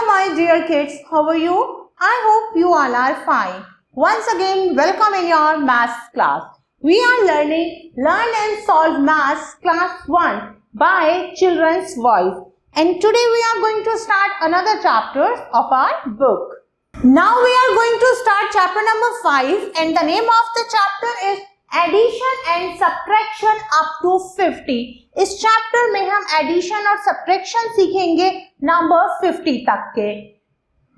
Hello my dear kids, how are you? I hope you all are fine. Once again, welcome in your maths class. We are learning Learn and Solve Maths Class 1 by Children's Voice. And today we are going to start another chapter of our book. Now we are going to start chapter number 5 and the name of the chapter is Addition and Subtraction up to 50. इस chapter में हम addition और subtraction सीखेंगे number 50 तक के.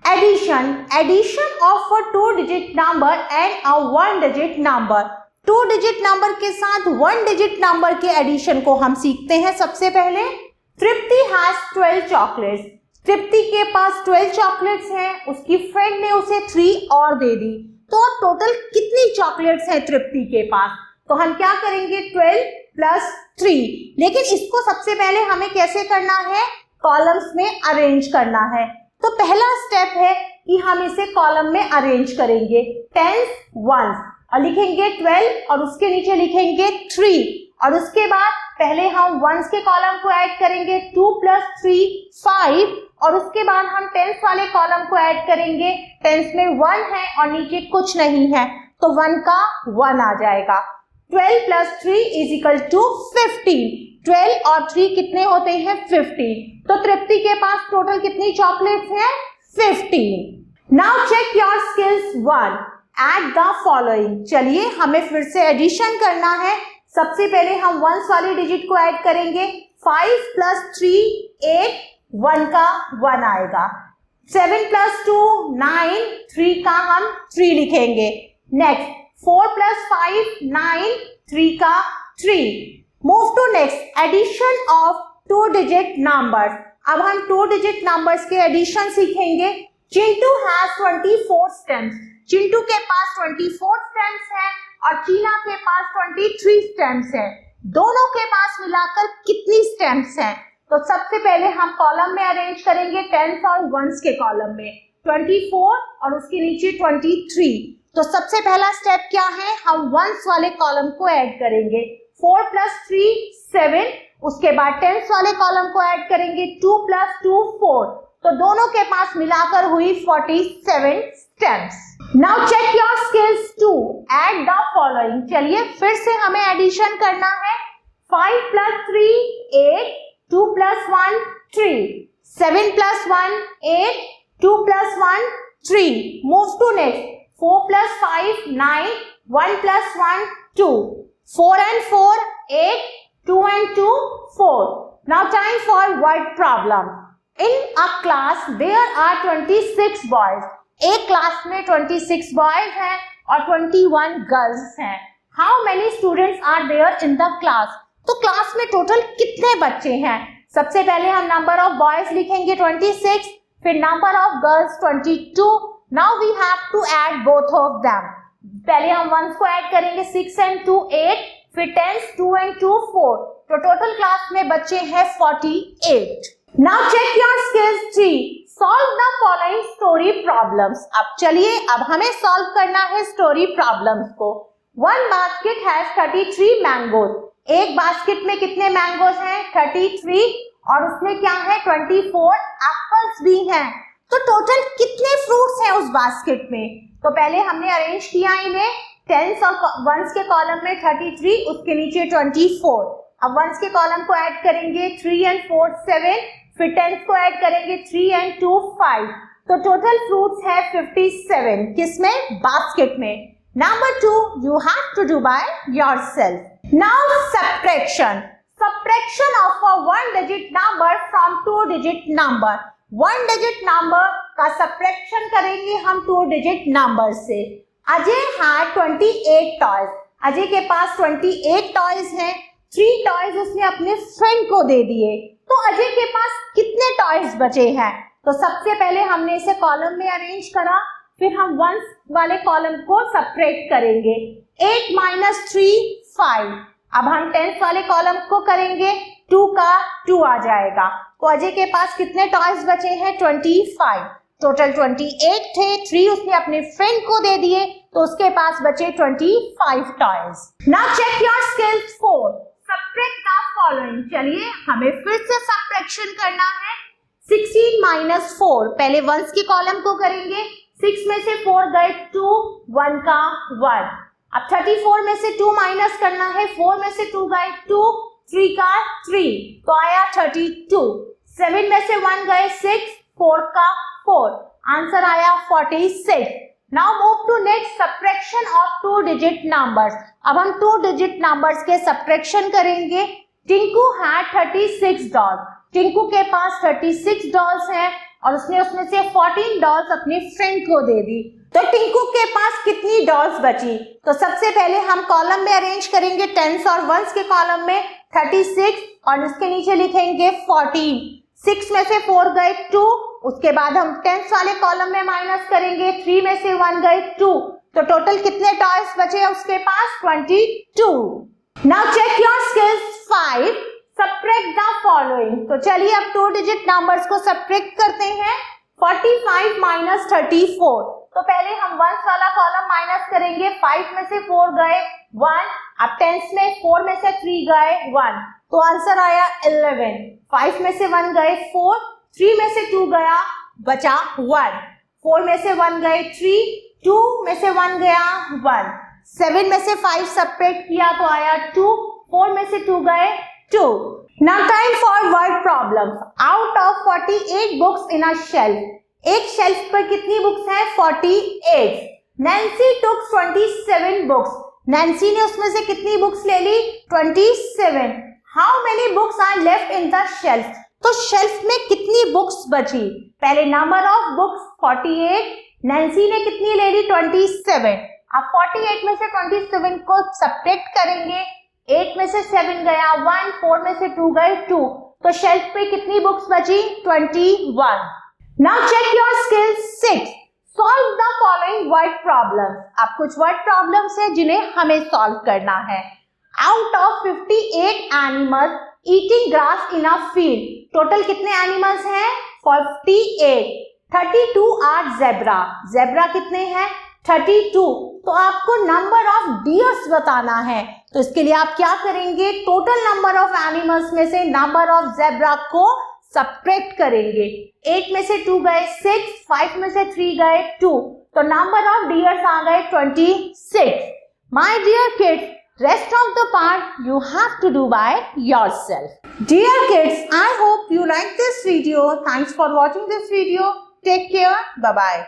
Addition of a 2 digit number and a 1 digit number. 2 digit number के साथ 1 digit number के एडिशन को हम सीखते हैं. सबसे पहले तृप्ति हैज 12 चॉकलेट्स. तृप्ति के पास 12 चॉकलेट्स हैं, उसकी फ्रेंड ने उसे 3 और दे दी. तो अब टोटल कितनी चॉकलेट्स हैं तृप्ति के पास? तो हम क्या करेंगे 12 प्लस 3. लेकिन इसको सबसे पहले हमें कैसे करना है? कॉलम्स में अरेंज करना है. तो पहला स्टेप है कि हम इसे कॉलम में अरेंज करेंगे. टेंस वंस और लिखेंगे 12 और उसके नीचे लिखेंगे 3 और उसके बाद पहले हम वंस के कॉलम को ऐड करेंगे 2 प्लस 3 5 और उसके बाद हम टेंस वाले कॉलम को ऐड करेंगे. टेंस में 1 है और नीचे कुछ नहीं है तो 1 का 1 आ जाएगा. 12 प्लस 3 इज इक्वल टू 15. 12 और 3 कितने होते हैं 15. तो तृप्ति के पास टोटल कितनी चॉकलेट्स हैं 15. Now check your skills 1. Add the following. चलिए हमें फिर से एडिशन करना है. सबसे पहले हम वंस वाले डिजिट को ऐड करेंगे. 5 प्लस 3 8 1 का 1 आएगा. 7 प्लस 2 9 3 का हम 3 लिखेंगे. नेक्स्ट 4 प्लस 5 9 3 का 3. Move to next addition of 2 digit numbers. अब हम 2 डिजिट नंबर्स के एडिशन सीखेंगे. Chintu has 24 stems. चिंटू के पास 24 स्टेम्स है और चीना के पास 23 स्टेम्स है. दोनों के पास मिलाकर कितनी स्टेम्स हैं? तो सबसे पहले हम कॉलम में अरेंज करेंगे टेंस और वंस के कॉलम में. 24 और उसके नीचे 23. तो सबसे पहला स्टेप क्या है? हम वंस वाले कॉलम को ऐड करेंगे. 4 प्लस 3 7. उसके बाद टेंस वाले कॉलम को ऐड करेंगे 2 प्लस 2 4. तो दोनों के पास मिलाकर हुई 47 stems. Now check your skills 2. Add the following. चलिए फिर से हमें एडिशन करना है. 5 plus 3 8 2 plus 1 3. 7 plus 1 8 2 plus 1 3. Move to next 4 plus 5 9 1 plus 1 2. 4 and 4 8 2 and 2 4. Now time for word problem. In a class there are 26 boys. एक class में 26 boys हैं और 21 गर्ल्स हैं. How many students are there in the class? तो class में total कितने बच्चे हैं? सबसे पहले हम नंबर ऑफ बॉयज लिखेंगे 26, फिर number of girls 22. Now we have to add both of them. पहले हम वंस को ऐड करेंगे 6 and 2 8, फिर टेंस 2 and 2 4. तो टोटल क्लास में बच्चे हैं 48. Now check your skills 3. Solve the following story problems. अब चलिए अब हमें सॉल्व करना है स्टोरी प्रॉब्लम्स को. One basket has 33 mangoes. एक बास्केट में कितने मैंगोज हैं 33 और उसमें क्या है 24 एप्पल्स भी हैं. तो टोटल कितने फ्रूट्स हैं उस बास्केट में? तो पहले हमने अरेंज किया इन्हें. टेंस और वंस के कॉलम में 33, उसके नीचे 24. अब वंस के कॉलम को ऐड करेंगे 3 and 4 7, फिर टेंस को ऐड करेंगे 3 and 2 5. तो टोटल फ्रूट्स है 57. किसमें? बास्केट में. Number 2 you have to do by yourself. Now subtraction. Subtraction of a 1 digit number from 2 digit number. 1 digit number का subtraction करेंगे हम 2 digit number से. Ajay had 28 toys. अजय के पास 28 toys हैं. 3 टॉयज उसने अपने फ्रेंड को दे दिए. तो अजय के पास कितने टॉयज बचे हैं? तो सबसे पहले हमने इसे कॉलम में अरेंज करा, फिर हम वंस वाले कॉलम को सब्ट्रैक्ट करेंगे. 8 माइनस 3 5. अब हम टेंस वाले कॉलम को करेंगे 2 का 2 आ जाएगा. तो अजय के पास कितने टॉयज बचे हैं 25. टोटल 28 थे. 3 उसने अपने फ्रेंड को दे दिए तो उसके पास बचे 25 toys. Now check your skills 4. Subtract the following. चलिए हमें फिर से सब्ट्रैक्शन करना है. 16 माइनस 4, पहले वंस के कॉलम को करेंगे, 6 में से 4 गए 2, 1 का 1। अब 34 में से 2 माइनस करना है, 4 में से 2 गए 2, 3 का 3, तो आया 32। 7 में से 1 गए 6, 4 का 4, आंसर आया 46। Now move to next subtraction of 2 digit numbers. अब हम 2 डिजिट नंबर्स के सब्ट्रैक्शन करेंगे। टिंकू हैड 36 डॉल्स, टिंकू के पास 36 डॉल्स हैं और उसने उसमें से 14 डॉल्स अपने फ्रेंड को दे दी, तो टिंकू के पास कितनी डॉल्स बची? तो सबसे पहले हम कॉलम में अरेंज करेंगे, टेंस और वंस के कॉलम में 36 और इसके नीचे लिखेंगे 14। 6 में से 4 गए 2, उसके बाद हम टेंस वाले कॉलम में माइनस करेंगे, 3 में से 1 गए 2, तो टोटल कितने टॉयज बचे उसके पास? 22। Now check your skills 5, subtract the following. तो चलिए अब 2 डिजिट नंबर्स को सब्ट्रैक्ट करते हैं। 45 माइनस 34, तो पहले हम वंस वाला कॉलम माइनस करेंगे, 5 में से 4 गए 1, अब टेंस में 4 में से 3 गए 1, तो आंसर आया 11। 5 में से 1 गए 4, 3 में से 2 गया, बचा 1, 4 में से 1 गए 3, 2 में से 1 गया 1, 7 में से 5 सब्ट्रैक्ट किया तो आया 2, 4 में से 2 गए 2। Now time for word problems. Out of 48 books in a shelf, एक शेल्फ पर कितनी बुक्स हैं? 48. Nancy took 27 books. नैन्सी ने उसमें से कितनी बुक्स ले ली? 27. How many books are left in the shelf? तो शेल्फ में कितनी बुक्स बची? पहले नंबर ऑफ बुक्स 48, नैन्सी ने कितनी ले ली? 27. अब 48 में से 27 को सब्ट्रैक्ट करेंगे, 8 में से 7 गया 1, 4 में से 2 गए 2, तो शेल्फ पे कितनी बुक्स बची? 21। Now check your skills 6, solve the following word problems. अब कुछ वर्ड प्रॉब्लम्स है जिन्हें हमें सॉल्व करना है। Out of 58 animals eating grass in a field, total कितने एनिमल्स हैं? 48। 32 आर जेब्रा, जेब्रा कितने हैं? 32। तो आपको नंबर ऑफ डियर्स बताना है, तो इसके लिए आप क्या करेंगे? टोटल नंबर ऑफ एनिमल्स में से नंबर ऑफ जेब्रा को सब्ट्रैक्ट करेंगे। 8 में से 2 गए 6, 5 में से 3 गए 2, तो नंबर ऑफ डियर्स आ गए 26। My dear kids, rest of the part you have to do by yourself. Dear kids, I hope you like this video. Thanks for watching this video. Take care. Bye bye.